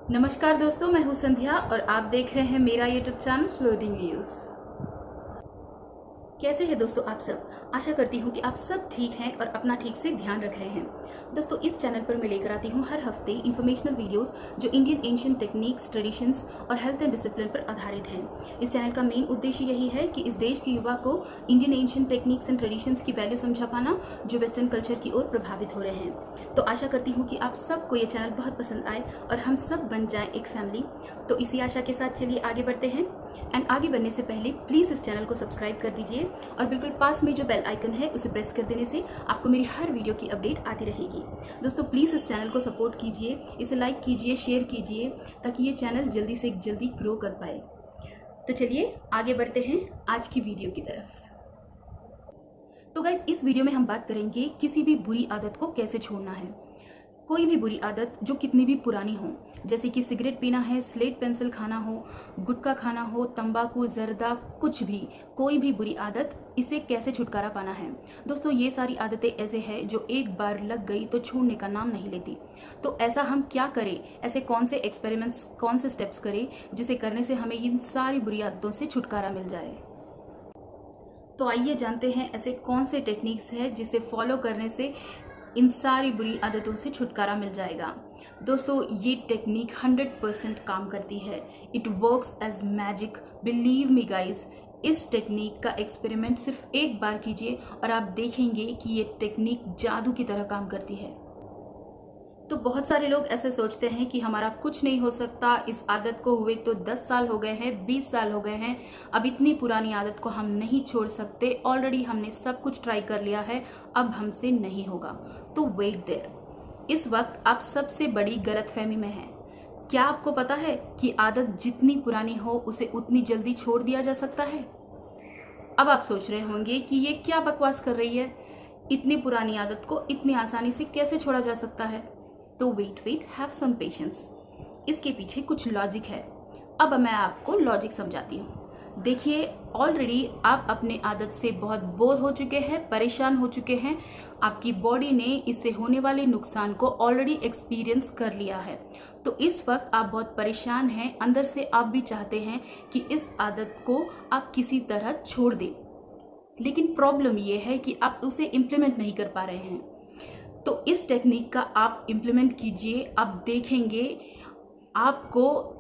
नमस्कार दोस्तों, मैं हूं संध्या और आप देख रहे हैं मेरा यूट्यूब चैनल फ्लोटिंग व्यूज। कैसे हैं दोस्तों आप सब? आशा करती हूं कि आप सब ठीक हैं और अपना ठीक से ध्यान रख रहे हैं। दोस्तों, इस चैनल पर मैं लेकर आती हूं हर हफ्ते इंफॉर्मेशनल वीडियोस जो इंडियन एंशिएंट टेक्निक्स, ट्रेडिशंस और हेल्थ एंड डिसिप्लिन पर आधारित हैं। इस चैनल का मेन उद्देश्य यही है कि इस देश के युवा को Indian ancient techniques and traditions की वैल्यू समझा पाना जो वेस्टर्न कल्चर की ओर प्रभावित हो रहे हैं। तो आशा करती हूँ कि आप सबको ये चैनल बहुत पसंद आए और हम सब बन जाएं एक फैमिली। तो इसी आशा के साथ चलिए आगे बढ़ते हैं। एंड आगे बढ़ने से पहले प्लीज़ इस चैनल को सब्सक्राइब कर दीजिए और बिल्कुल पास में जो बेल आइकन है उसे प्रेस कर देने से आपको मेरी हर वीडियो की अपडेट आती रहेगी। दोस्तों, प्लीज़ इस चैनल को सपोर्ट कीजिए, इसे लाइक कीजिए, शेयर कीजिए ताकि ये चैनल जल्दी से जल्दी ग्रो कर पाए। तो चलिए आगे बढ़ते हैं आज की वीडियो की तरफ। तो गाइस, इस वीडियो में हम बात करेंगे किसी भी बुरी आदत को कैसे छोड़ना है। कोई भी बुरी आदत जो कितनी भी पुरानी हो, जैसे कि सिगरेट पीना है, स्लेट पेंसिल खाना हो, गुटखा खाना हो, तंबाकू, जर्दा, कुछ भी, कोई भी बुरी आदत, इसे कैसे छुटकारा पाना है। दोस्तों, ये सारी आदतें ऐसे हैं जो एक बार लग गई तो छोड़ने का नाम नहीं लेती। तो ऐसा हम क्या करें, ऐसे कौन से एक्सपेरिमेंट्स, कौन से स्टेप्स करें जिसे करने से हमें इन सारी बुरी आदतों से छुटकारा मिल जाए। तो आइए जानते हैं ऐसे कौन से टेक्निक्स हैं जिसे फॉलो करने से इन सारी बुरी आदतों से छुटकारा मिल जाएगा। दोस्तों, ये टेक्निक 100% काम करती है। It works as magic, believe me guys. इस टेक्निक का एक्सपेरिमेंट सिर्फ एक बार कीजिए और आप देखेंगे कि ये टेक्निक जादू की तरह काम करती है। तो बहुत सारे लोग ऐसे सोचते हैं कि हमारा कुछ नहीं हो सकता, इस आदत को हुए तो 10 साल हो गए हैं, 20 साल हो गए हैं, अब इतनी पुरानी आदत को हम नहीं छोड़ सकते, ऑलरेडी हमने सब कुछ ट्राई कर लिया है, अब हमसे नहीं होगा। तो वेट देयर, इस वक्त आप सबसे बड़ी गलतफहमी में हैं। क्या आपको पता है कि आदत जितनी पुरानी हो उसे उतनी जल्दी छोड़ दिया जा सकता है? अब आप सोच रहे होंगे कि ये क्या बकवास कर रही है, इतनी पुरानी आदत को इतनी आसानी से कैसे छोड़ा जा सकता है? तो वेट, हैव सम पेशेंस। इसके पीछे कुछ लॉजिक है। अब मैं आपको लॉजिक समझाती हूँ। देखिए, ऑलरेडी आप अपने आदत से बहुत बोर हो चुके हैं, परेशान हो चुके हैं। आपकी बॉडी ने इससे होने वाले नुकसान को ऑलरेडी एक्सपीरियंस कर लिया है। तो इस वक्त आप बहुत परेशान हैं, अंदर से आप भी चाहते हैं कि इस आदत को आप किसी तरह छोड़ दें, लेकिन प्रॉब्लम ये है कि आप उसे इम्प्लीमेंट नहीं कर पा रहे हैं। तो इस टेक्निक का आप इम्प्लीमेंट कीजिए, आप देखेंगे, आपको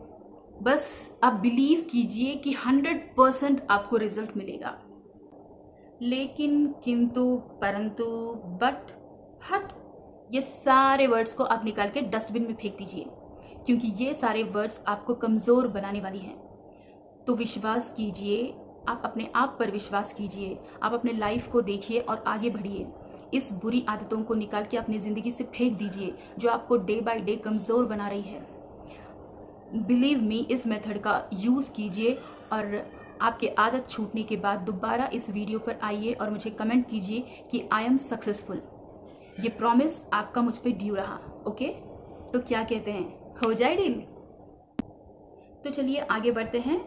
बस आप बिलीव कीजिए कि 100% आपको रिजल्ट मिलेगा। लेकिन, किंतु, परंतु, बट, हट, ये सारे वर्ड्स को आप निकाल के डस्टबिन में फेंक दीजिए, क्योंकि ये सारे वर्ड्स आपको कमज़ोर बनाने वाली हैं। तो विश्वास कीजिए, आप अपने आप पर विश्वास कीजिए, आप अपने लाइफ को देखिए और आगे बढ़िए। इस बुरी आदतों को निकाल के अपनी ज़िंदगी से फेंक दीजिए जो आपको डे बाय डे कमज़ोर बना रही है। बिलीव मी, इस मेथड का यूज़ कीजिए और आपके आदत छूटने के बाद दोबारा इस वीडियो पर आइए और मुझे कमेंट कीजिए कि आई एम सक्सेसफुल। ये प्रॉमिस आपका मुझ पे ड्यू रहा। ओके, तो क्या कहते हैं, हो जाए डील? तो चलिए आगे बढ़ते हैं।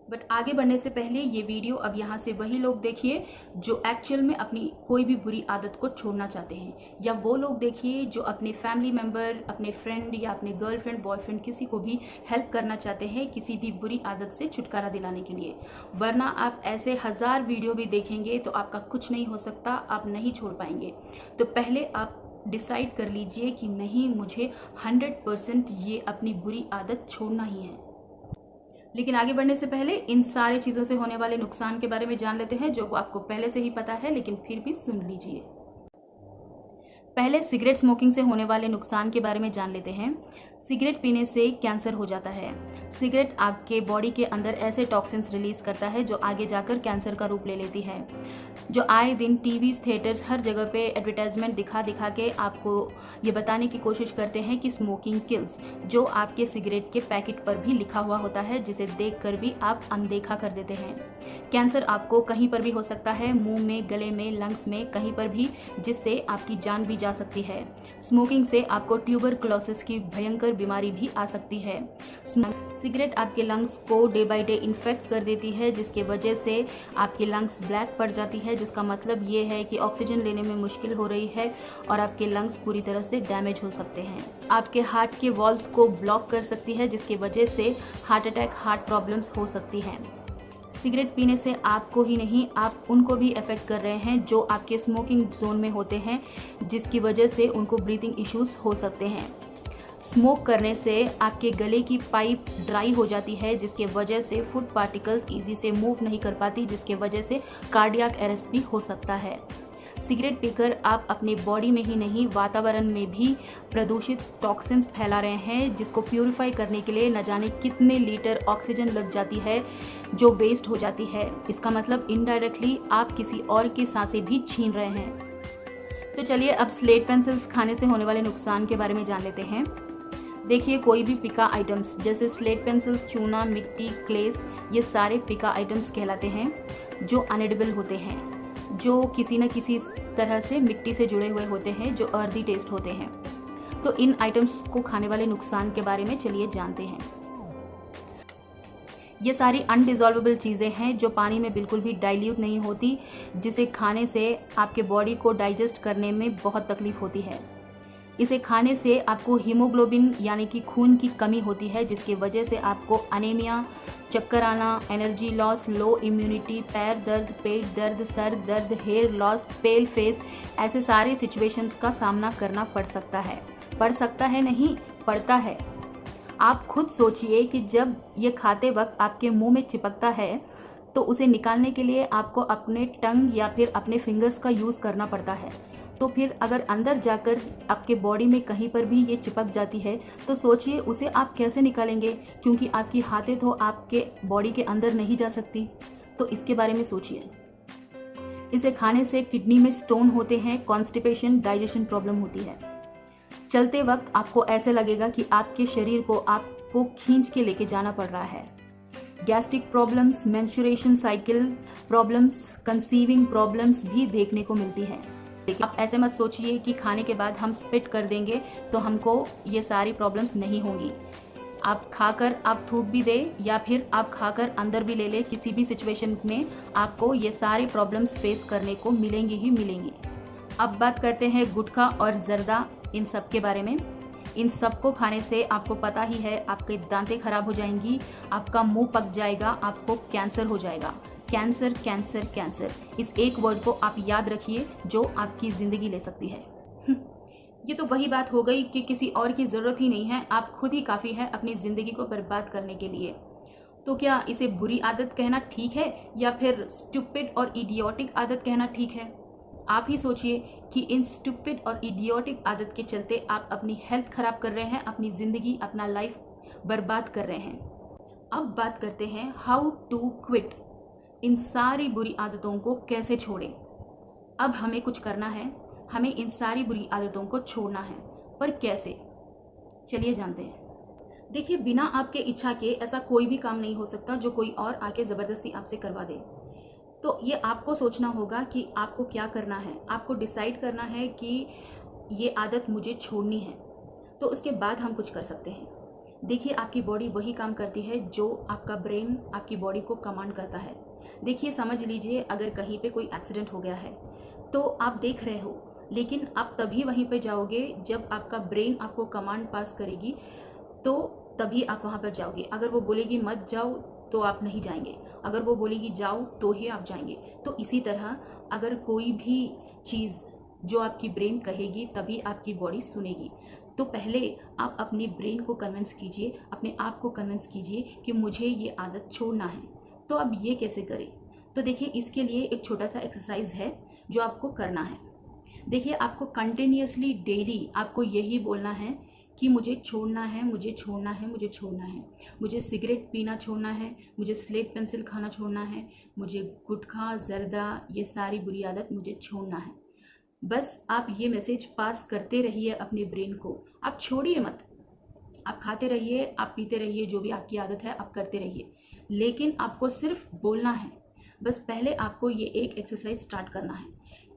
बट आगे बढ़ने से पहले ये वीडियो अब यहाँ से वही लोग देखिए जो एक्चुअल में अपनी कोई भी बुरी आदत को छोड़ना चाहते हैं, या वो लोग देखिए जो अपने फैमिली मेम्बर, अपने फ्रेंड या अपने गर्लफ्रेंड, बॉयफ्रेंड, किसी को भी हेल्प करना चाहते हैं किसी भी बुरी आदत से छुटकारा दिलाने के लिए। वरना आप ऐसे 1000 वीडियो भी देखेंगे तो आपका कुछ नहीं हो सकता, आप नहीं छोड़ पाएंगे। तो पहले आप डिसाइड कर लीजिए कि नहीं, मुझे 100% ये अपनी बुरी आदत छोड़ना ही है। लेकिन आगे बढ़ने से पहले इन सारे चीज़ों से होने वाले नुकसान के बारे में जान लेते हैं, जो आपको पहले से ही पता है, लेकिन फिर भी सुन लीजिए। पहले सिगरेट स्मोकिंग से होने वाले नुकसान के बारे में जान लेते हैं। सिगरेट पीने से कैंसर हो जाता है। सिगरेट आपके बॉडी के अंदर ऐसे टॉक्सिन्स रिलीज करता है जो आगे जाकर कैंसर का रूप ले लेती है। जो आए दिन टीवी, थिएटर्स, हर जगह पे एडवर्टाइजमेंट दिखा दिखा के आपको ये बताने की कोशिश करते हैं कि स्मोकिंग किल्स, जो आपके सिगरेट के पैकेट पर भी लिखा हुआ होता है, जिसे देखकर भी आप अनदेखा कर देते हैं। कैंसर आपको कहीं पर भी हो सकता है, मुंह में, गले में, लंग्स में, कहीं पर भी, जिससे आपकी जान भी जा सकती है। स्मोकिंग से आपको ट्यूबरक्लोसिस की भयंकर बीमारी भी आ सकती है। सिगरेट आपके लंग्स को डे बाय डे इन्फेक्ट कर देती है, जिसके वजह से आपकी लंग्स ब्लैक पड़ जाती है, जिसका मतलब ये है कि ऑक्सीजन लेने में मुश्किल हो रही है और आपके लंग्स पूरी तरह से डैमेज हो सकते हैं। आपके हार्ट के वॉल्व्स को ब्लॉक कर सकती है, जिसकी वजह से हार्ट अटैक, हार्ट प्रॉब्लम्स हो सकती हैं। सिगरेट पीने से आपको ही नहीं, आप उनको भी अफेक्ट कर रहे हैं जो आपके स्मोकिंग जोन में होते हैं, जिसकी वजह से उनको ब्रीथिंग इश्यूज हो सकते हैं। स्मोक करने से आपके गले की पाइप ड्राई हो जाती है, जिसके वजह से फूड पार्टिकल्स इजी से मूव नहीं कर पाती, जिसके वजह से कार्डियक अरेस्ट भी हो सकता है। सिगरेट पीकर आप अपने बॉडी में ही नहीं, वातावरण में भी प्रदूषित टॉक्सिन्स फैला रहे हैं, जिसको प्यूरिफाई करने के लिए न जाने कितने लीटर ऑक्सीजन लग जाती है, जो वेस्ट हो जाती है। इसका मतलब इनडायरेक्टली आप किसी और की सांसें भी छीन रहे हैं। तो चलिए अब स्लेट पेंसिल्स खाने से होने वाले नुकसान के बारे में जान लेते हैं। देखिए, कोई भी पिका आइटम्स जैसे स्लेट पेंसिल्स, चूना, मिट्टी, क्लेस, ये सारे पिका आइटम्स कहलाते हैं जो अनएडिबल होते हैं, जो किसी न किसी तरह से मिट्टी से जुड़े हुए होते हैं, जो अर्दी टेस्ट होते हैं। तो इन आइटम्स को खाने वाले नुकसान के बारे में चलिए जानते हैं। ये सारी अनडिजॉल्वेबल चीज़ें हैं जो पानी में बिल्कुल भी डाइल्यूट नहीं होती, जिसे खाने से आपके बॉडी को डाइजेस्ट करने में बहुत तकलीफ होती है। इसे खाने से आपको हीमोग्लोबिन यानी कि खून की कमी होती है, जिसकी वजह से आपको अनीमिया, चक्कर आना, एनर्जी लॉस, लो इम्यूनिटी, पैर दर्द, पेट दर्द, सर दर्द, हेयर लॉस, पेल फेस, ऐसे सारे सिचुएशंस का सामना करना पड़ सकता है। नहीं, पड़ता है। आप खुद सोचिए कि जब ये खाते वक्त आपके मुंह में चिपकता है तो उसे निकालने के लिए आपको अपने टंग या फिर अपने फिंगर्स का यूज़ करना पड़ता है। तो फिर अगर अंदर जाकर आपके बॉडी में कहीं पर भी ये चिपक जाती है तो सोचिए उसे आप कैसे निकालेंगे, क्योंकि आपकी हाथें तो आपके बॉडी के अंदर नहीं जा सकती। तो इसके बारे में सोचिए। इसे खाने से किडनी में स्टोन होते हैं, कॉन्स्टिपेशन, डाइजेशन प्रॉब्लम होती है। चलते वक्त आपको ऐसे लगेगा कि आपके शरीर को आपको खींच के लेके जाना पड़ रहा है। Gastric problems, menstruation cycle problems, conceiving problems भी देखने को मिलती है। आप ऐसे मत सोचिए कि खाने के बाद हम स्पिट कर देंगे तो हमको ये सारी प्रॉब्लम्स नहीं होंगी। आप खाकर आप थूक भी दे या फिर आप खाकर अंदर भी ले ले, किसी भी सिचुएशन में आपको ये सारी प्रॉब्लम्स फेस करने को मिलेंगी ही मिलेंगी। अब बात करते हैं गुटखा और जर्दा, इन सब के बारे में। इन सब को खाने से आपको पता ही है, आपके दांतें खराब हो जाएंगी, आपका मुंह पक जाएगा, आपको कैंसर हो जाएगा। कैंसर, कैंसर, कैंसर, इस एक वर्ड को आप याद रखिए जो आपकी ज़िंदगी ले सकती है। ये तो वही बात हो गई कि किसी और की ज़रूरत ही नहीं है, आप खुद ही काफ़ी है अपनी ज़िंदगी को बर्बाद करने के लिए। तो क्या इसे बुरी आदत कहना ठीक है या फिर स्टूपिड और इडियोटिक आदत कहना ठीक है? आप ही सोचिए कि इन स्टूपिड और इडियोटिक आदत के चलते आप अपनी हेल्थ खराब कर रहे हैं, अपनी ज़िंदगी, अपना लाइफ बर्बाद कर रहे हैं। अब बात करते हैं हाउ टू क्विट। इन सारी बुरी आदतों को कैसे छोड़ें? अब हमें कुछ करना है, हमें इन सारी बुरी आदतों को छोड़ना है, पर कैसे? चलिए जानते हैं। देखिए, बिना आपके इच्छा के ऐसा कोई भी काम नहीं हो सकता जो कोई और आके ज़बरदस्ती आपसे करवा दे। तो ये आपको सोचना होगा कि आपको क्या करना है। आपको डिसाइड करना है कि ये आदत मुझे छोड़नी है, तो उसके बाद हम कुछ कर सकते हैं। देखिए, आपकी बॉडी वही काम करती है जो आपका ब्रेन आपकी बॉडी को कमांड करता है। देखिए, समझ लीजिए अगर कहीं पे कोई एक्सीडेंट हो गया है तो आप देख रहे हो, लेकिन आप तभी वहीं पे जाओगे जब आपका ब्रेन आपको कमांड पास करेगी, तो तभी आप वहाँ पर जाओगे। अगर वो बोलेगी मत जाओ तो आप नहीं जाएंगे, अगर वो बोलेगी जाओ तो ही आप जाएंगे। तो इसी तरह अगर कोई भी चीज़ जो आपकी ब्रेन कहेगी तभी आपकी बॉडी सुनेगी। तो पहले आप अपनी ब्रेन को कन्विंस कीजिए, अपने आप को कन्विंस कीजिए कि मुझे ये आदत छोड़ना है। तो अब ये कैसे करें? तो देखिए, इसके लिए एक छोटा सा एक्सरसाइज है जो आपको करना है। देखिए, आपको कंटिन्यूअसली डेली आपको यही बोलना है कि मुझे छोड़ना है, मुझे छोड़ना है, मुझे छोड़ना है। मुझे सिगरेट पीना छोड़ना है, मुझे स्लेट पेंसिल खाना छोड़ना है, मुझे गुटखा, जर्दा, ये सारी बुरी आदत मुझे छोड़ना है। बस आप ये मैसेज पास करते रहिए अपने ब्रेन को, आप छोड़िए मत। आप खाते रहिए, आप पीते रहिए, जो भी आपकी आदत है आप करते रहिए, लेकिन आपको सिर्फ बोलना है। बस पहले आपको ये एक एक्सरसाइज स्टार्ट करना है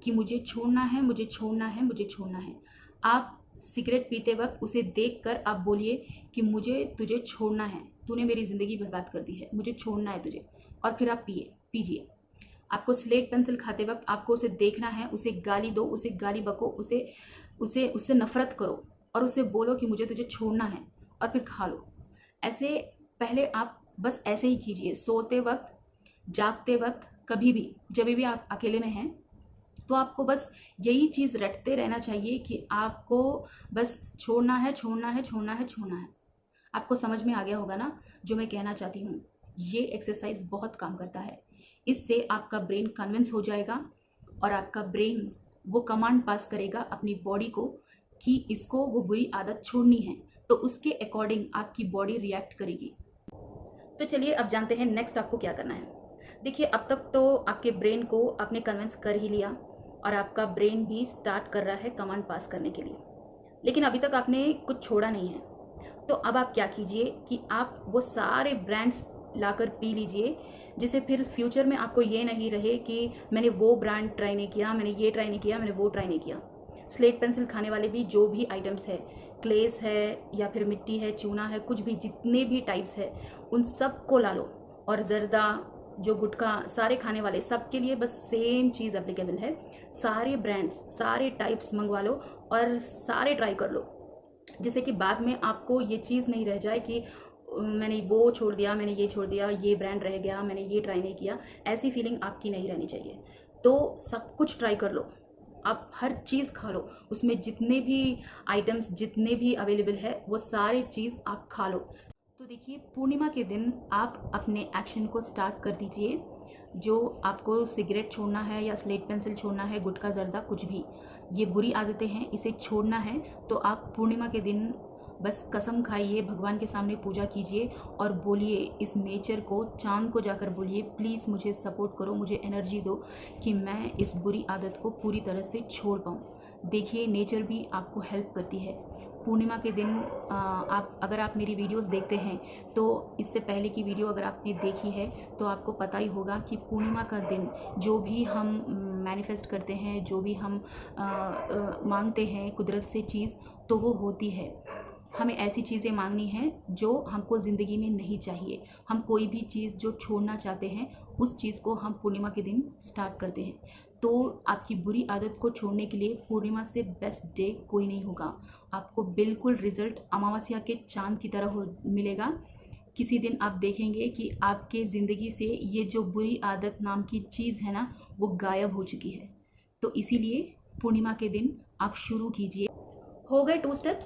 कि मुझे छोड़ना है, मुझे छोड़ना है, मुझे छोड़ना है। आप सिगरेट पीते वक्त उसे देखकर आप बोलिए कि मुझे तुझे छोड़ना है, तूने मेरी ज़िंदगी बर्बाद कर दी है, मुझे छोड़ना है तुझे। और फिर आप पीजिए। आपको स्लेट पेंसिल खाते वक्त आपको उसे देखना है, उसे गाली दो, उसे गाली बको, उसे उसे उससे नफरत करो और उससे बोलो कि मुझे तुझे छोड़ना है और फिर खा लो। ऐसे पहले आप बस ऐसे ही कीजिए, सोते वक्त, जागते वक्त, कभी भी, जब भी आप अकेले में हैं, तो आपको बस यही चीज़ रटते रहना चाहिए कि आपको बस छोड़ना है, छोड़ना है, छोड़ना है, छोड़ना है। आपको समझ में आ गया होगा ना जो मैं कहना चाहती हूँ। ये एक्सरसाइज बहुत काम करता है। इससे आपका ब्रेन कन्विंस हो जाएगा और आपका ब्रेन वो कमांड पास करेगा अपनी बॉडी को कि इसको वो बुरी आदत छोड़नी है, तो उसके अकॉर्डिंग आपकी बॉडी रिएक्ट करेगी। तो चलिए अब जानते हैं नेक्स्ट आपको क्या करना है। देखिए, अब तक तो आपके ब्रेन को आपने कन्विंस कर ही लिया और आपका ब्रेन भी स्टार्ट कर रहा है कमांड पास करने के लिए, लेकिन अभी तक आपने कुछ छोड़ा नहीं है। तो अब आप क्या कीजिए कि आप वो सारे ब्रांड्स लाकर पी लीजिए, जिससे फिर फ्यूचर में आपको ये नहीं रहे कि मैंने वो ब्रांड ट्राई नहीं किया, मैंने ये ट्राई नहीं किया, मैंने वो ट्राई नहीं किया। स्लेट पेंसिल खाने वाले भी जो भी आइटम्स है, क्लेस है या फिर मिट्टी है, चूना है, कुछ भी जितने भी टाइप्स है, उन सब को ला लो। और जर्दा, जो गुटखा, सारे खाने वाले सबके लिए बस सेम चीज़ एप्लीकेबल है। सारे ब्रांड्स, सारे टाइप्स मंगवा लो और सारे ट्राई कर लो, जिससे कि बाद में आपको ये चीज़ नहीं रह जाए कि मैंने वो छोड़ दिया, मैंने ये छोड़ दिया, ये ब्रांड रह गया, मैंने ये ट्राई नहीं किया। ऐसी फीलिंग आपकी नहीं रहनी चाहिए। तो सब कुछ ट्राई कर लो, आप हर चीज़ खा लो, उसमें जितने भी आइटम्स जितने भी अवेलेबल है वो सारे चीज़ आप खा लो। तो देखिए, पूर्णिमा के दिन आप अपने एक्शन को स्टार्ट कर दीजिए। जो आपको सिगरेट छोड़ना है या स्लेट पेंसिल छोड़ना है, गुटखा, जर्दा, कुछ भी, ये बुरी आदतें हैं, इसे छोड़ना है तो आप पूर्णिमा के दिन बस कसम खाइए, भगवान के सामने पूजा कीजिए और बोलिए इस नेचर को, चांद को जाकर बोलिए, प्लीज़ मुझे सपोर्ट करो, मुझे एनर्जी दो कि मैं इस बुरी आदत को पूरी तरह से छोड़ पाऊँ। देखिए, नेचर भी आपको हेल्प करती है। पूर्णिमा के दिन अगर आप मेरी वीडियोस देखते हैं तो इससे पहले की वीडियो अगर आपने देखी है तो आपको पता ही होगा कि पूर्णिमा का दिन जो भी हम मैनिफेस्ट करते हैं, जो भी हम मांगते हैं कुदरत से चीज़, तो वो होती है। हमें ऐसी चीज़ें मांगनी हैं जो हमको ज़िंदगी में नहीं चाहिए। हम कोई भी चीज़ जो छोड़ना चाहते हैं उस चीज़ को हम पूर्णिमा के दिन स्टार्ट करते हैं। तो आपकी बुरी आदत को छोड़ने के लिए पूर्णिमा से बेस्ट डे कोई नहीं होगा। आपको बिल्कुल रिजल्ट अमावस्या के चांद की तरह मिलेगा। किसी दिन आप देखेंगे कि आपके ज़िंदगी से ये जो बुरी आदत नाम की चीज़ है ना, वो गायब हो चुकी है। तो इसीलिए पूर्णिमा के दिन आप शुरू कीजिए। हो गए 2 स्टेप्स,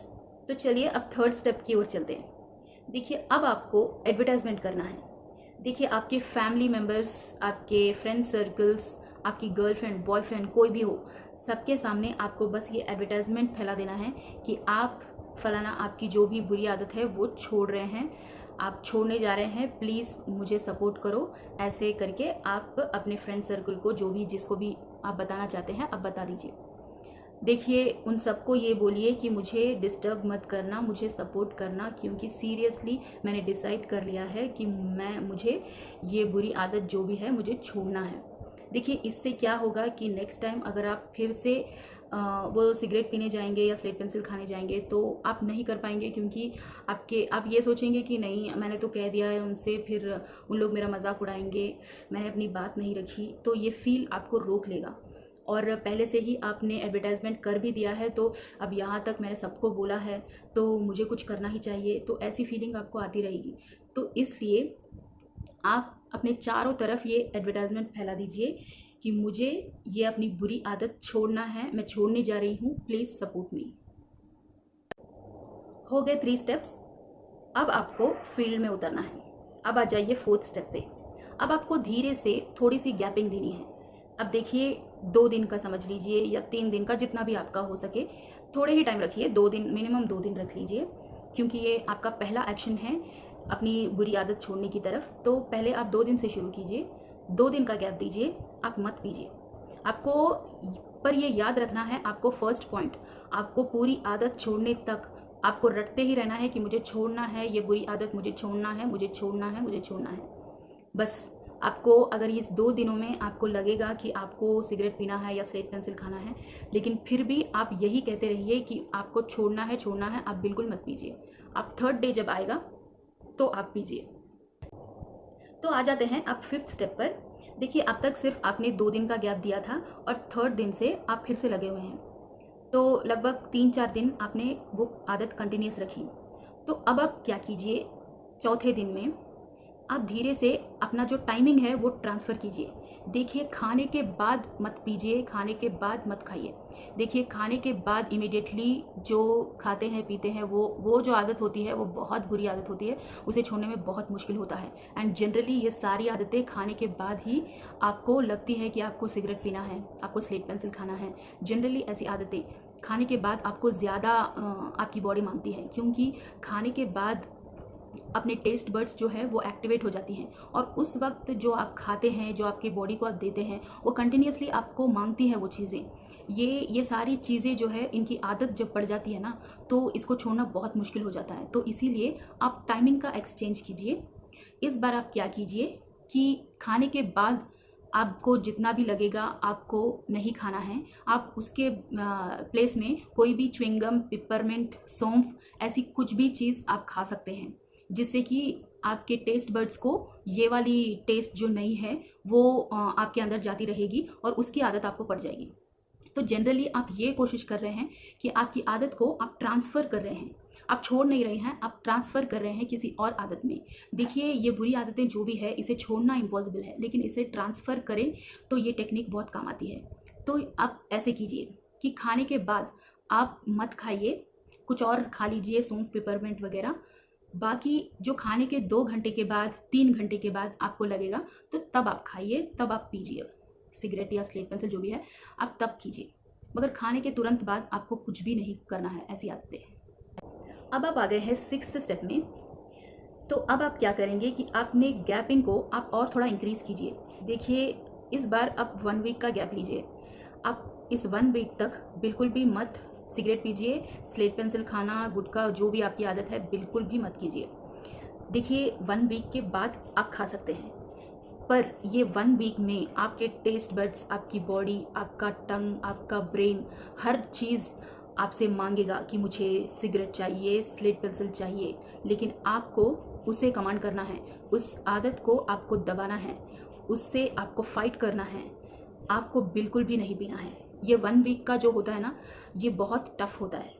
तो चलिए अब 3rd स्टेप की ओर चलते हैं। देखिए, अब आपको एडवर्टाइजमेंट करना है। देखिए, आपके फैमिली मेम्बर्स, आपके फ्रेंड सर्कल्स, आपकी गर्लफ्रेंड, बॉयफ्रेंड, कोई भी हो, सबके सामने आपको बस ये एडवर्टाइजमेंट फैला देना है कि आप फलाना, आपकी जो भी बुरी आदत है वो छोड़ रहे हैं, आप छोड़ने जा रहे हैं, प्लीज़ मुझे सपोर्ट करो। ऐसे करके आप अपने फ्रेंड सर्कल को, जो भी, जिसको भी आप बताना चाहते हैं, आप बता दीजिए। देखिए, उन सबको ये बोलिए कि मुझे डिस्टर्ब मत करना, मुझे सपोर्ट करना, क्योंकि सीरियसली मैंने डिसाइड कर लिया है कि मुझे ये बुरी आदत जो भी है मुझे छोड़ना है। देखिए, इससे क्या होगा कि नेक्स्ट टाइम अगर आप फिर से वो सिगरेट पीने जाएंगे या स्लेट पेंसिल खाने जाएंगे तो आप नहीं कर पाएंगे, क्योंकि आप ये सोचेंगे कि नहीं, मैंने तो कह दिया है उनसे, फिर उन लोग मेरा मजाक उड़ाएंगे, मैंने अपनी बात नहीं रखी, तो ये फील आपको रोक लेगा। और पहले से ही आपने एडवर्टाइजमेंट कर भी दिया है, तो अब यहाँ तक मैंने सबको बोला है तो मुझे कुछ करना ही चाहिए, तो ऐसी फीलिंग आपको आती रहेगी। तो इसलिए आप अपने चारों तरफ ये एडवर्टाइजमेंट फैला दीजिए कि मुझे ये अपनी बुरी आदत छोड़ना है, मैं छोड़ने जा रही हूँ, प्लीज़ सपोर्ट मी। हो गए 3 स्टेप्स। अब आपको फील्ड में उतरना है। अब आ जाइए 4th स्टेप पे। अब आपको धीरे से थोड़ी सी गैपिंग देनी है। अब देखिए, 2 दिन का समझ लीजिए या 3 दिन का, जितना भी आपका हो सके, थोड़े ही टाइम रखिए, 2 दिन, मिनिमम 2 दिन रख लीजिए, क्योंकि ये आपका पहला एक्शन है अपनी बुरी आदत छोड़ने की तरफ। तो पहले आप 2 दिन से शुरू कीजिए, 2 दिन का गैप दीजिए, आप मत पीजिए। आपको पर ये याद रखना है, आपको फर्स्ट पॉइंट, आपको पूरी आदत छोड़ने तक आपको रटते ही रहना है कि मुझे छोड़ना है, ये बुरी आदत मुझे छोड़ना है, मुझे छोड़ना है, मुझे छोड़ना है। बस आपको अगर इस 2 दिनों में आपको लगेगा कि आपको सिगरेट पीना है या स्लेट पेंसिल खाना है, लेकिन फिर भी आप यही कहते रहिए कि आपको छोड़ना है, छोड़ना है, आप बिल्कुल मत पीजिए। आप 3rd डे जब आएगा तो आप पीजिए। तो आ जाते हैं अब 5th स्टेप पर। देखिए अब तक सिर्फ आपने 2 दिन का गैप दिया था और थर्ड दिन से आप फिर से लगे हुए हैं, तो लगभग 3-4 दिन आपने वो आदत कंटिन्यूस रखी। तो अब आप क्या कीजिए, चौथे दिन में आप धीरे से अपना जो टाइमिंग है वो ट्रांसफ़र कीजिए। देखिए खाने के बाद मत पीजिए, खाने के बाद मत खाइए। देखिए खाने के बाद इमीडिएटली जो खाते हैं पीते हैं वो जो आदत होती है वो बहुत बुरी आदत होती है, उसे छोड़ने में बहुत मुश्किल होता है। एंड जनरली ये सारी आदतें खाने के बाद ही आपको लगती है कि आपको सिगरेट पीना है, आपको स्लेट पेंसिल खाना है। जनरली ऐसी आदतें खाने के बाद आपको ज़्यादा आपकी बॉडी मांगती है, क्योंकि खाने के बाद अपने टेस्ट बड्स जो है वो एक्टिवेट हो जाती हैं और उस वक्त जो आप खाते हैं, जो आपकी बॉडी को आप देते हैं, वो कंटिन्यूसली आपको मांगती है वो चीज़ें। ये सारी चीज़ें जो है इनकी आदत जब पड़ जाती है ना, तो इसको छोड़ना बहुत मुश्किल हो जाता है। तो इसीलिए आप टाइमिंग का एक्सचेंज कीजिए। इस बार आप क्या कीजिए कि खाने के बाद आपको जितना भी लगेगा आपको नहीं खाना है, आप उसके प्लेस में कोई भी च्युइंगम, पिपरमिंट, सौंफ ऐसी कुछ भी चीज़ आप खा सकते हैं, जिससे कि आपके टेस्ट बड्स को ये वाली टेस्ट जो नहीं है वो आपके अंदर जाती रहेगी और उसकी आदत आपको पड़ जाएगी। तो जनरली आप ये कोशिश कर रहे हैं कि आपकी आदत को आप ट्रांसफ़र कर रहे हैं, आप छोड़ नहीं रहे हैं, आप ट्रांसफ़र कर रहे हैं किसी और आदत में। देखिए ये बुरी आदतें जो भी है इसे छोड़ना इम्पॉसिबल है, लेकिन इसे ट्रांसफ़र करें तो ये टेक्निक बहुत काम आती है। तो आप ऐसे कीजिए कि खाने के बाद आप मत खाइए, कुछ और खा लीजिए, सौंफ, पिपरमिंट वगैरह। बाकी जो खाने के 2 घंटे के बाद, 3 घंटे के बाद आपको लगेगा तो तब आप खाइए, तब आप पीजिए सिगरेट या स्लेट पेंसिल जो भी है, आप तब कीजिए। मगर खाने के तुरंत बाद आपको कुछ भी नहीं करना है, ऐसी आदतें। अब आप आ गए हैं 6th स्टेप में। तो अब आप क्या करेंगे कि आपने गैपिंग को आप और थोड़ा इंक्रीज़ कीजिए। देखिए इस बार आप 1 वीक का गैप लीजिए। आप इस 1 वीक तक बिल्कुल भी मत सिगरेट पीजिए, स्लेट पेंसिल खाना, गुटखा जो भी आपकी आदत है बिल्कुल भी मत कीजिए। देखिए 1 वीक के बाद आप खा सकते हैं, पर ये 1 वीक में आपके टेस्ट बड्स, आपकी बॉडी, आपका टंग, आपका ब्रेन, हर चीज़ आपसे मांगेगा कि मुझे सिगरेट चाहिए, स्लेट पेंसिल चाहिए। लेकिन आपको उसे कमांड करना है, उस आदत को आपको दबाना है, उससे आपको फाइट करना है। आपको बिल्कुल भी नहीं पीना है। ये 1 वीक का जो होता है ना, ये बहुत टफ होता है।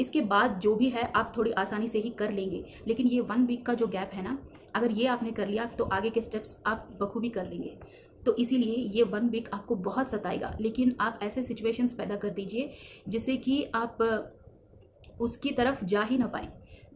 इसके बाद जो भी है आप थोड़ी आसानी से ही कर लेंगे, लेकिन ये 1 वीक का जो गैप है ना, अगर ये आपने कर लिया तो आगे के स्टेप्स आप बखूबी कर लेंगे। तो इसीलिए ये 1 वीक आपको बहुत सताएगा, लेकिन आप ऐसे सिचुएशंस पैदा कर दीजिए जिससे कि आप उसकी तरफ जा ही ना पाएँ।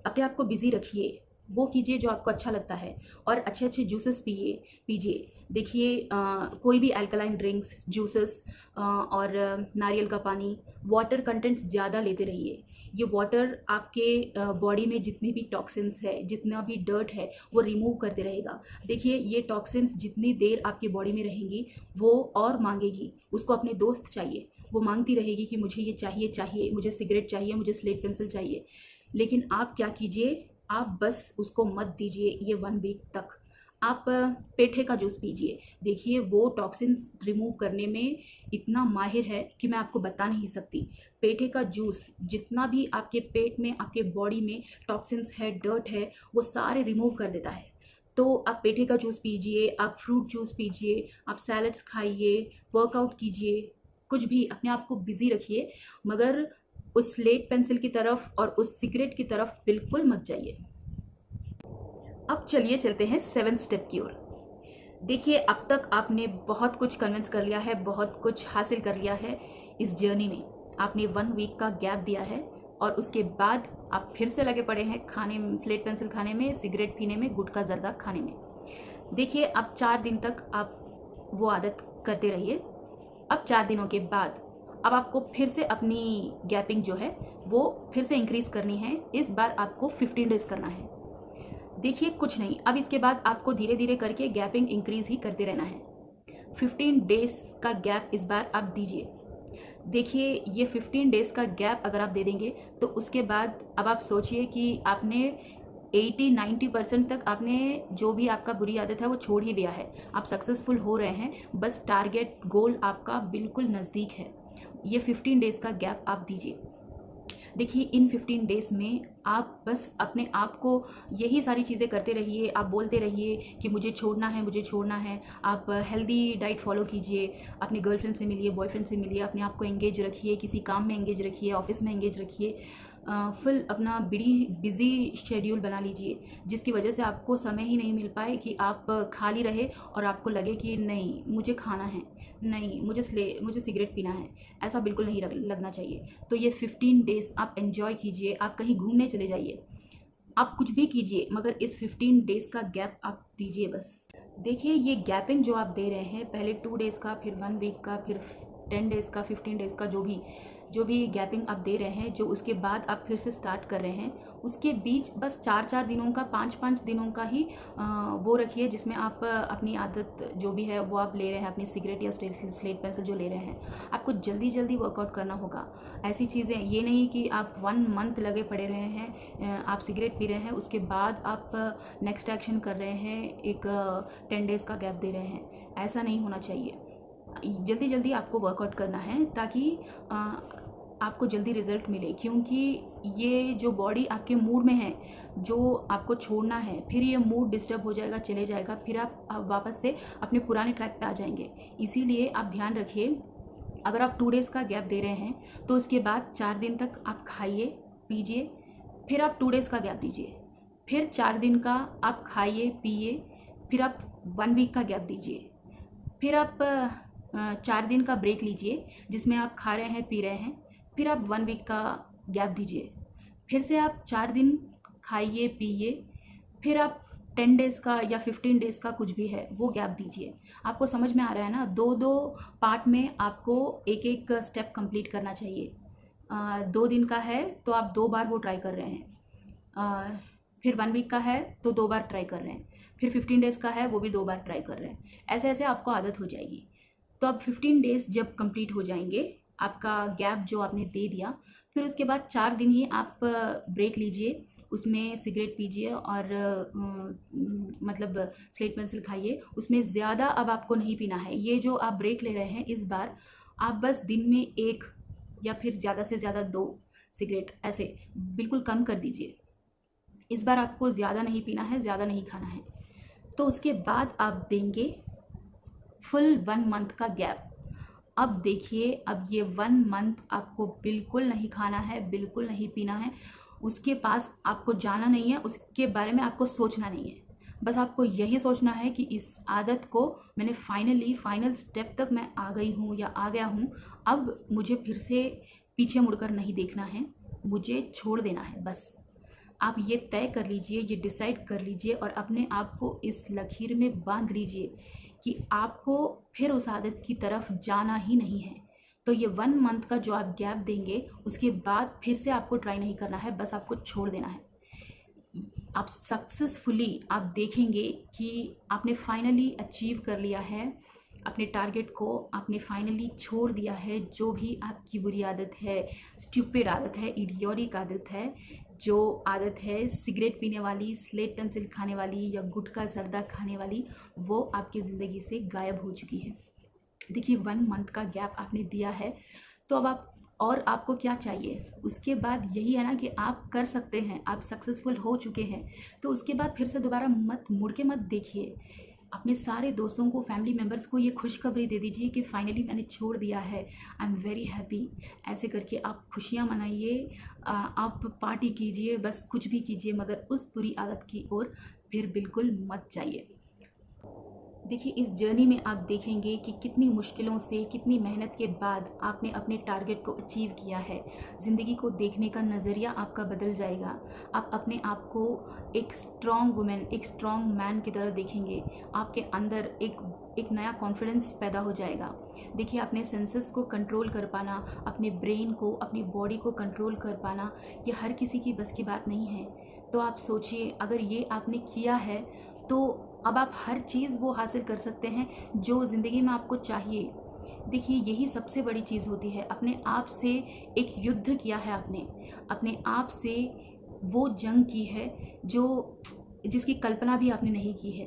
अपने आप को बिज़ी रखिए, वो कीजिए जो आपको अच्छा लगता है और अच्छे-अच्छे जूसेस पीजिए। देखिए कोई भी अल्कलाइन ड्रिंक्स, जूसेस और नारियल का पानी, वाटर कंटेंट्स ज़्यादा लेते रहिए। ये वाटर आपके बॉडी में जितनी भी टॉक्सिन्स है, जितना भी डर्ट है, वो रिमूव करते रहेगा। देखिए ये टॉक्सिन्स जितनी देर आपकी बॉडी में रहेंगी, वो और मांगेगी, उसको अपने दोस्त चाहिए। वो मांगती रहेगी कि मुझे ये चाहिए, मुझे सिगरेट चाहिए, मुझे स्लेट पेंसिल चाहिए। लेकिन आप क्या कीजिए, आप बस उसको मत दीजिए ये 1 वीक तक। आप पेठे का जूस पीजिए। देखिए वो टॉक्सिन रिमूव करने में इतना माहिर है कि मैं आपको बता नहीं सकती। पेठे का जूस जितना भी आपके पेट में, आपके बॉडी में टॉक्सिन्स है, डर्ट है, वो सारे रिमूव कर देता है। तो आप पेठे का जूस पीजिए, आप फ्रूट जूस पीजिए, आप सैलड्स खाइए, वर्कआउट कीजिए, कुछ भी अपने आप को बिज़ी रखिए, मगर उस स्लेट पेंसिल की तरफ और उस सिगरेट की तरफ बिल्कुल मत जाइए। अब चलिए चलते हैं 7th स्टेप की ओर। देखिए अब तक आपने बहुत कुछ कन्विंस कर लिया है, बहुत कुछ हासिल कर लिया है इस जर्नी में। आपने 1 वीक का गैप दिया है और उसके बाद आप फिर से लगे पड़े हैं खाने में, स्लेट पेंसिल खाने में, सिगरेट पीने में, गुटखा जर्दा खाने में। देखिए अब 4 दिन तक आप वो आदत करते रहिए। अब 4 दिनों के बाद अब आपको फिर से अपनी गैपिंग जो है वो फिर से इंक्रीज़ करनी है। इस बार आपको 15 डेज़ करना है। देखिए कुछ नहीं, अब इसके बाद आपको धीरे धीरे करके गैपिंग इंक्रीज़ ही करते रहना है। 15 डेज़ का गैप इस बार आप दीजिए। देखिए ये 15 डेज़ का गैप अगर आप दे देंगे तो उसके बाद अब आप सोचिए कि आपने 80-90% तक आपने जो भी आपका बुरी आदत है वो छोड़ ही दिया है। आप सक्सेसफुल हो रहे हैं, बस टारगेट गोल आपका बिल्कुल नज़दीक है। ये 15 डेज़ का गैप आप दीजिए। देखिए इन 15 डेज़ में आप बस अपने आप को यही सारी चीज़ें करते रहिए, आप बोलते रहिए कि मुझे छोड़ना है, मुझे छोड़ना है। आप हेल्दी डाइट फॉलो कीजिए, अपने गर्लफ्रेंड से मिलिए, बॉयफ्रेंड से मिलिए, अपने आप को एंगेज रखिए, किसी काम में एंगेज रखिए, ऑफिस में एंगेज रखिए। फुल अपना बिज़ी शेड्यूल बना लीजिए, जिसकी वजह से आपको समय ही नहीं मिल पाए कि आप खाली रहे और आपको लगे कि नहीं मुझे खाना है, नहीं मुझे सिगरेट पीना है। ऐसा बिल्कुल नहीं लगना चाहिए। तो ये 15 डेज़ आप एन्जॉय कीजिए, आप कहीं घूमने चले जाइए, आप कुछ भी कीजिए, मगर इस 15 डेज़ का गैप आप दीजिए बस। देखिए ये गैपिंग जो आप दे रहे हैं, पहले 2 डेज़ का, फिर 1 वीक का, फिर 10 डेज़ का, 15 डेज़ का, जो भी गैपिंग आप दे रहे हैं, जो उसके बाद आप फिर से स्टार्ट कर रहे हैं, उसके बीच बस 4-4 दिनों का, 5-5 दिनों का ही वो रखिए, जिसमें आप अपनी आदत जो भी है वो आप ले रहे हैं, अपनी सिगरेट या स्लेट पेंसिल जो ले रहे हैं, आपको जल्दी जल्दी वर्कआउट करना होगा। ऐसी चीज़ें ये नहीं कि आप 1 मंथ लगे पड़े रहे हैं, आप सिगरेट पी रहे हैं, उसके बाद आप नेक्स्ट एक्शन कर रहे हैं, एक 10 डेज़ का गैप दे रहे हैं। ऐसा नहीं होना चाहिए। जल्दी जल्दी आपको वर्कआउट करना है ताकि आपको जल्दी रिज़ल्ट मिले, क्योंकि ये जो बॉडी आपके मूड में है, जो आपको छोड़ना है, फिर ये मूड डिस्टर्ब हो जाएगा, चले जाएगा, फिर आप वापस से अपने पुराने ट्रैक पे आ जाएंगे। इसीलिए आप ध्यान रखिए, अगर आप 2 डेज़ का गैप दे रहे हैं तो उसके बाद 4 दिन तक आप खाइए पीजिए, फिर आप 2 डेज़ का गैप दीजिए, फिर 4 दिन का आप खाइए पिए, फिर आप 1 वीक का गैप दीजिए, फिर आप 4 दिन का ब्रेक लीजिए जिसमें आप खा रहे हैं पी रहे हैं, फिर आप 1 वीक का गैप दीजिए, फिर से आप 4 दिन खाइए पिए, फिर आप 10 डेज़ का या 15 डेज़ का कुछ भी है वो गैप दीजिए। आपको समझ में आ रहा है ना? 2-2 पार्ट में आपको एक एक स्टेप कंप्लीट करना चाहिए। 2 दिन का है तो आप 2 बार वो ट्राई कर रहे हैं, फिर 1 वीक का है तो 2 बार ट्राई कर रहे हैं, फिर 15 डेज़ का है वो भी 2 बार ट्राई कर रहे हैं। ऐसे ऐसे आपको आदत हो जाएगी। तो अब 15 डेज़ जब कंप्लीट हो जाएंगे, आपका गैप जो आपने दे दिया, फिर उसके बाद 4 दिन ही आप ब्रेक लीजिए, उसमें सिगरेट पीजिए और मतलब स्लेट पेंसिल खाइए। उसमें ज़्यादा अब आपको नहीं पीना है। ये जो आप ब्रेक ले रहे हैं इस बार, आप बस दिन में 1 या फिर ज़्यादा से ज़्यादा 2 सिगरेट ऐसे बिल्कुल कम कर दीजिए। इस बार आपको ज़्यादा नहीं पीना है, ज़्यादा नहीं खाना है। तो उसके बाद आप देंगे फुल 1 मंथ का गैप। अब देखिए, अब ये 1 मंथ आपको बिल्कुल नहीं खाना है, बिल्कुल नहीं पीना है, उसके पास आपको जाना नहीं है, उसके बारे में आपको सोचना नहीं है। बस आपको यही सोचना है कि इस आदत को मैंने फाइनल स्टेप तक मैं आ गई हूँ या आ गया हूँ, अब मुझे फिर से पीछे मुड़कर नहीं देखना है, मुझे छोड़ देना है बस। आप ये तय कर लीजिए, ये डिसाइड कर लीजिए और अपने आप को इस लकीर में बांध लीजिए कि आपको फिर उस आदत की तरफ जाना ही नहीं है। तो ये 1 मंथ का जो आप गैप देंगे, उसके बाद फिर से आपको ट्राई नहीं करना है, बस आपको छोड़ देना है। आप सक्सेसफुली आप देखेंगे कि आपने फाइनली अचीव कर लिया है अपने टारगेट को, आपने फाइनली छोड़ दिया है जो भी आपकी बुरी आदत है, स्टूपिड आदत है, इडियोटिक आदत है, जो आदत है सिगरेट पीने वाली, स्लेट पेंसिल खाने वाली या गुटखा जर्दा खाने वाली, वो आपकी ज़िंदगी से गायब हो चुकी है। देखिए 1 मंथ का गैप आपने दिया है, तो अब आपको क्या चाहिए? उसके बाद यही है ना कि आप कर सकते हैं, आप सक्सेसफुल हो चुके हैं, तो उसके बाद फिर से दोबारा मत मुड़ के मत देखिए। अपने सारे दोस्तों को, फैमिली मेम्बर्स को ये खुशखबरी दे दीजिए कि फाइनली मैंने छोड़ दिया है, आई एम वेरी हैप्पी। ऐसे करके आप खुशियाँ मनाइए, आप पार्टी कीजिए, बस कुछ भी कीजिए, मगर उस बुरी आदत की ओर फिर बिल्कुल मत जाइए। देखिए इस जर्नी में आप देखेंगे कि कितनी मुश्किलों से, कितनी मेहनत के बाद आपने अपने टारगेट को अचीव किया है। ज़िंदगी को देखने का नज़रिया आपका बदल जाएगा। आप अपने आप को एक स्ट्रॉन्ग वुमेन, एक स्ट्रॉन्ग मैन की तरह देखेंगे। आपके अंदर एक नया कॉन्फिडेंस पैदा हो जाएगा। देखिए अपने सेंसेस को कंट्रोल कर पाना, अपने ब्रेन को, अपनी बॉडी को कंट्रोल कर पाना, ये हर किसी की बस की बात नहीं है। तो आप सोचिए, अगर ये आपने किया है तो अब आप हर चीज़ वो हासिल कर सकते हैं जो ज़िंदगी में आपको चाहिए। देखिए यही सबसे बड़ी चीज़ होती है, अपने आप से एक युद्ध किया है आपने, अपने आप से वो जंग की है जो जिसकी कल्पना भी आपने नहीं की है।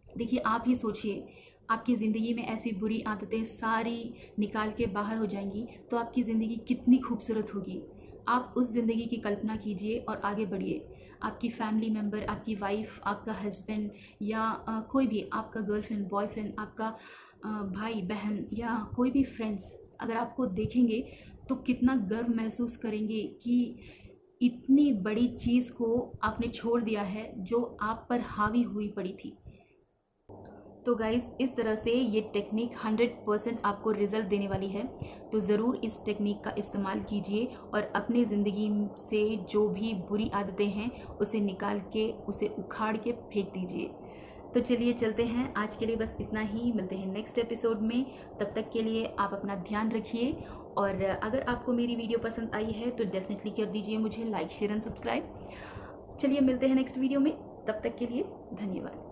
देखिए आप ही सोचिए, आपकी ज़िंदगी में ऐसी बुरी आदतें सारी निकाल के बाहर हो जाएंगी तो आपकी ज़िंदगी कितनी खूबसूरत होगी। आप उस ज़िंदगी की कल्पना कीजिए और आगे बढ़िए। आपकी फैमिली मेम्बर, आपकी वाइफ, आपका हस्बैंड या कोई भी, आपका गर्लफ्रेंड, बॉयफ्रेंड, आपका भाई बहन या कोई भी फ्रेंड्स अगर आपको देखेंगे तो कितना गर्व महसूस करेंगे कि इतनी बड़ी चीज़ को आपने छोड़ दिया है जो आप पर हावी हुई पड़ी थी। तो गाइज़, इस तरह से ये टेक्निक 100% आपको रिज़ल्ट देने वाली है। तो ज़रूर इस टेक्निक का इस्तेमाल कीजिए और अपने ज़िंदगी से जो भी बुरी आदतें हैं उसे निकाल के, उसे उखाड़ के फेंक दीजिए। तो चलिए चलते हैं, आज के लिए बस इतना ही। मिलते हैं नेक्स्ट एपिसोड में। तब तक के लिए आप अपना ध्यान रखिए और अगर आपको मेरी वीडियो पसंद आई है तो डेफिनेटली कर दीजिए मुझे लाइक, शेयर एंड सब्सक्राइब। चलिए मिलते हैं नेक्स्ट वीडियो में, तब तक के लिए धन्यवाद।